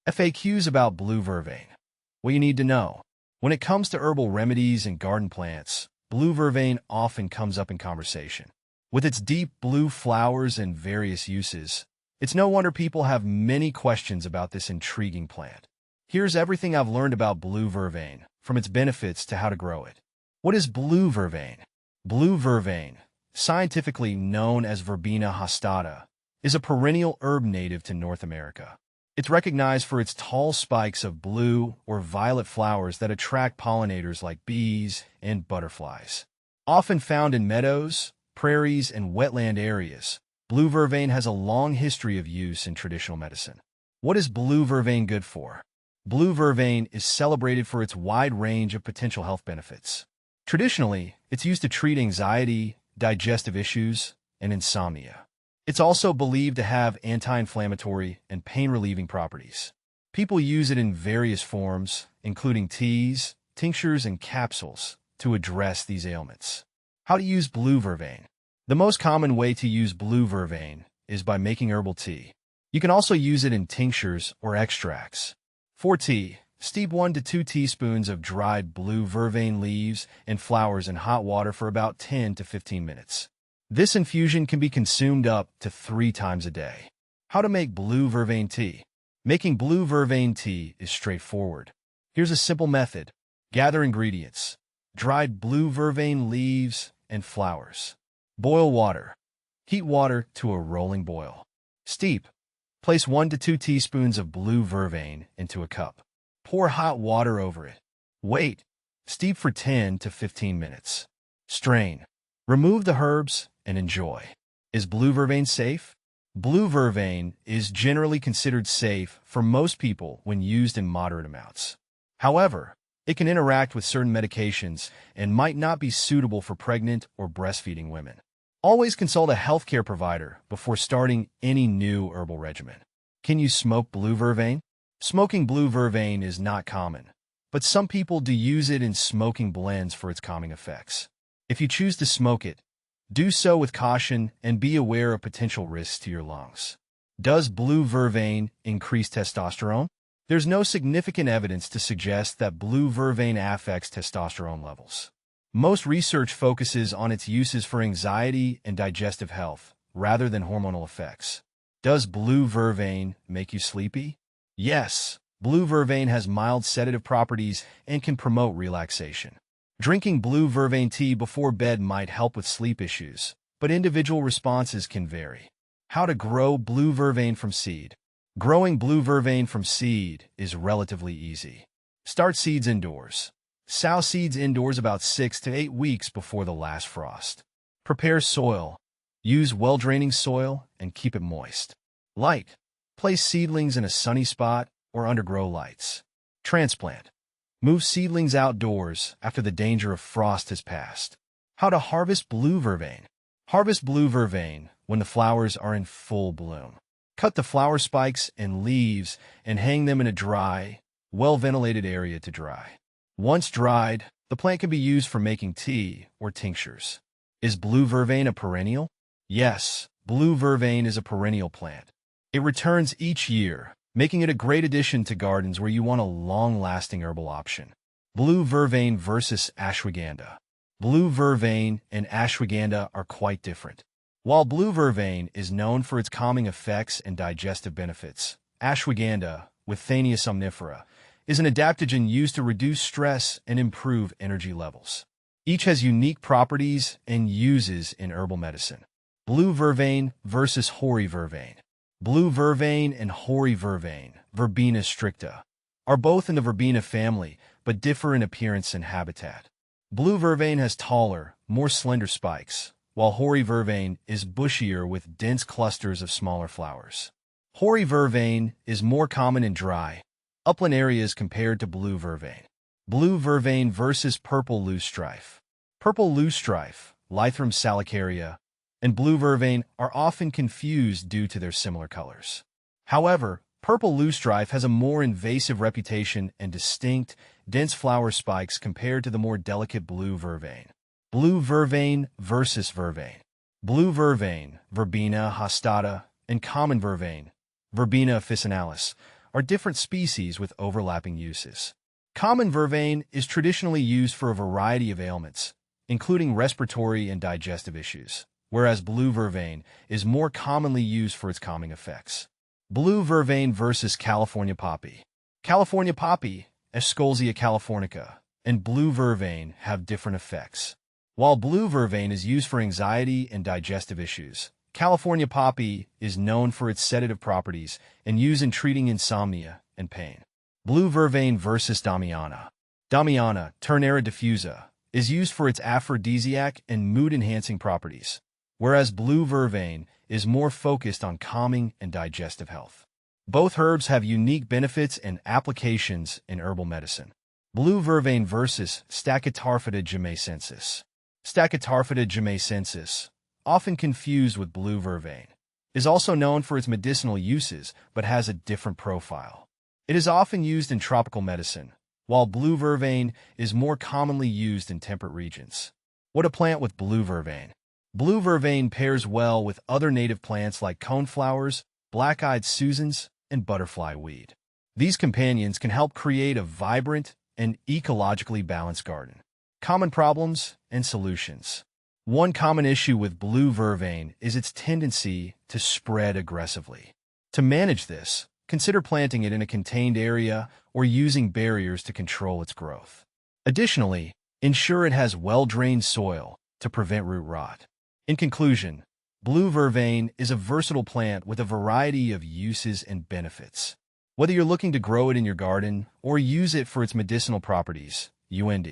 FAQs about blue vervain. What you need to know. When it comes to herbal remedies and garden plants, blue vervain often comes up in conversation. With its deep blue flowers and various uses, it's no wonder people have many questions about this intriguing plant. Here's everything I've learned about blue vervain, from its benefits to how to grow it. What is blue vervain? Blue vervain, scientifically known as Verbena hostata, is a perennial herb native to North America. It's recognized for its tall spikes of blue or violet flowers that attract pollinators like bees and butterflies. Often found in meadows, prairies, and wetland areas, blue vervain has a long history of use in traditional medicine. What is blue vervain good for? Blue vervain is celebrated for its wide range of potential health benefits. Traditionally, it's used to treat anxiety, digestive issues, and insomnia. It's also believed to have anti-inflammatory and pain-relieving properties. People use it in various forms, including teas, tinctures, and capsules, to address these ailments. How to use blue vervain. The most common way to use blue vervain is by making herbal tea. You can also use it in tinctures or extracts. For tea, steep 1 to 2 teaspoons of dried blue vervain leaves and flowers in hot water for about 10 to 15 minutes. This infusion can be consumed up to 3 times a day. How to make blue vervain tea. Making blue vervain tea is straightforward. Here's a simple method. Gather ingredients: dried blue vervain leaves and flowers. Boil water. Heat water to a rolling boil. Steep. Place 1 to 2 teaspoons of blue vervain into a cup. Pour hot water over it. Wait. Steep for 10 to 15 minutes. Strain. Remove the herbs and enjoy. Is blue vervain safe? Blue vervain is generally considered safe for most people when used in moderate amounts. However, it can interact with certain medications and might not be suitable for pregnant or breastfeeding women. Always consult a healthcare provider before starting any new herbal regimen. Can you smoke blue vervain? Smoking blue vervain is not common, but some people do use it in smoking blends for its calming effects. If you choose to smoke it, do so with caution and be aware of potential risks to your lungs. Does blue vervain increase testosterone? There's no significant evidence to suggest that blue vervain affects testosterone levels. Most research focuses on its uses for anxiety and digestive health, rather than hormonal effects. Does blue vervain make you sleepy? Yes, blue vervain has mild sedative properties and can promote relaxation. Drinking blue vervain tea before bed might help with sleep issues, but individual responses can vary. How to grow blue vervain from seed. Growing blue vervain from seed is relatively easy. Start seeds indoors. Sow seeds indoors about 6 to 8 weeks before the last frost. Prepare soil. Use well-draining soil and keep it moist. Light. Place seedlings in a sunny spot or under grow lights. Transplant. Move seedlings outdoors after the danger of frost has passed. How to harvest blue vervain. Harvest blue vervain when the flowers are in full bloom. Cut the flower spikes and leaves and hang them in a dry, well-ventilated area to dry. Once dried, the plant can be used for making tea or tinctures. Is blue vervain a perennial? Yes, blue vervain is a perennial plant. It returns each year, making it a great addition to gardens where you want a long-lasting herbal option. Blue vervain versus ashwagandha. Blue vervain and ashwagandha are quite different. While blue vervain is known for its calming effects and digestive benefits, ashwagandha, Withania somnifera, is an adaptogen used to reduce stress and improve energy levels. Each has unique properties and uses in herbal medicine. Blue vervain versus hoary vervain. Blue vervain and hoary vervain, Verbena stricta, are both in the Verbena family, but differ in appearance and habitat. Blue vervain has taller, more slender spikes, while hoary vervain is bushier with dense clusters of smaller flowers. Hoary vervain is more common in dry, upland areas compared to blue vervain. Blue vervain versus purple loosestrife. Purple loosestrife, Lythrum salicaria, and blue vervain are often confused due to their similar colors. However, purple loosestrife has a more invasive reputation and distinct, dense flower spikes compared to the more delicate blue vervain. Blue vervain versus vervain. Blue vervain, Verbena hostata, and common vervain, Verbena officinalis, are different species with overlapping uses. Common vervain is traditionally used for a variety of ailments, including respiratory and digestive issues, whereas blue vervain is more commonly used for its calming effects. Blue vervain versus California poppy. California poppy, Eschscholzia californica, and blue vervain have different effects. While blue vervain is used for anxiety and digestive issues, California poppy is known for its sedative properties and used in treating insomnia and pain. Blue vervain versus Damiana. Damiana, Turnera diffusa, is used for its aphrodisiac and mood-enhancing properties, whereas blue vervain is more focused on calming and digestive health. Both herbs have unique benefits and applications in herbal medicine. Blue vervain versus Stachytarphyta jamaicensis. Stachytarphyta jamaicensis, often confused with blue vervain, is also known for its medicinal uses but has a different profile. It is often used in tropical medicine, while blue vervain is more commonly used in temperate regions. What to plant with blue vervain? Blue vervain pairs well with other native plants like coneflowers, black-eyed Susans, and butterfly weed. These companions can help create a vibrant and ecologically balanced garden. Common problems and solutions. One common issue with blue vervain is its tendency to spread aggressively. To manage this, consider planting it in a contained area or using barriers to control its growth. Additionally, ensure it has well-drained soil to prevent root rot. In conclusion, blue vervain is a versatile plant with a variety of uses and benefits. Whether you're looking to grow it in your garden or use it for its medicinal properties, UND.